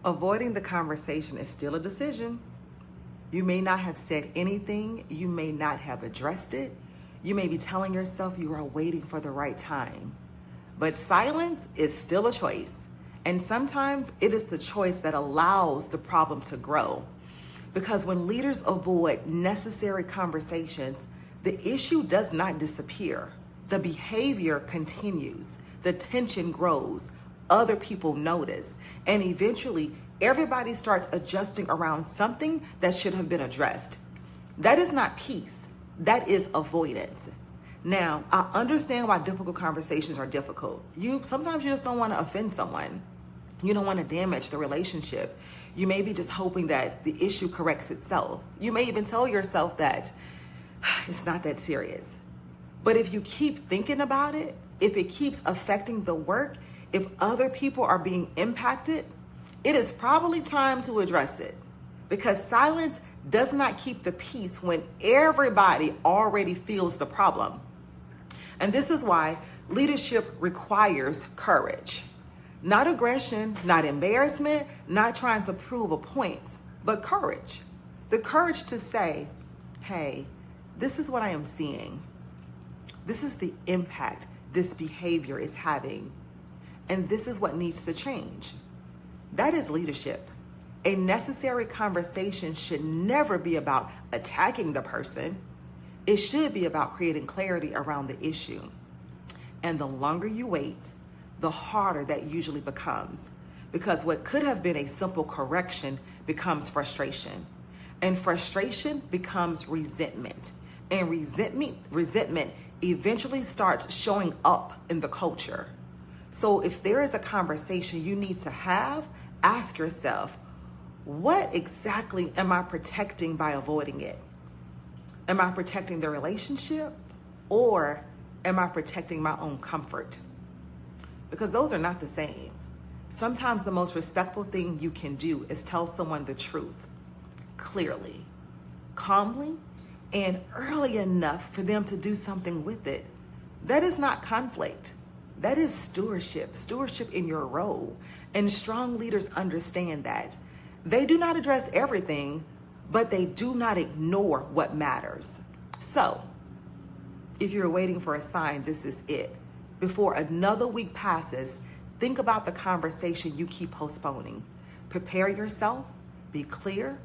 Avoiding the conversation is still a decision. You may not have said anything. You may not have addressed it. You may be telling yourself you are waiting for the right time. But silence is still a choice. And sometimes it is the choice that allows the problem to grow. Because when leaders avoid necessary conversations, the issue does not disappear. The behavior continues. The tension grows. Other people notice. And eventually, everybody starts adjusting around something that should have been addressed. That is not peace. That is avoidance. Now, I understand why difficult conversations are difficult. Sometimes you just don't want to offend someone. You don't want to damage the relationship. You may be just hoping that the issue corrects itself. You may even tell yourself that it's not that serious. But if you keep thinking about it, if it keeps affecting the work, if other people are being impacted, it is probably time to address it. Because silence does not keep the peace when everybody already feels the problem. And this is why leadership requires courage. Not aggression, not embarrassment, not trying to prove a point, but courage. The courage to say, hey, this is what I am seeing. This is the impact this behavior is having. And this is what needs to change. That is leadership. A necessary conversation should never be about attacking the person. It should be about creating clarity around the issue. And the longer you wait, the harder that usually becomes. Because what could have been a simple correction becomes frustration. And frustration becomes resentment. And resentment eventually starts showing up in the culture. So if there is a conversation you need to have, ask yourself, what exactly am I protecting by avoiding it? Am I protecting the relationship, or am I protecting my own comfort? Because those are not the same. Sometimes the most respectful thing you can do is tell someone the truth clearly, calmly, and early enough for them to do something with it. That is not conflict. That is stewardship in your role. And strong leaders understand that. They do not address everything, but they do not ignore what matters. So, if you're waiting for a sign, this is it. Before another week passes, think about the conversation you keep postponing. Prepare yourself, be clear,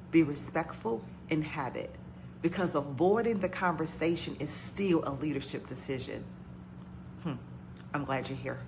be respectful, and have it. Because avoiding the conversation is still a leadership decision. I'm glad you're here.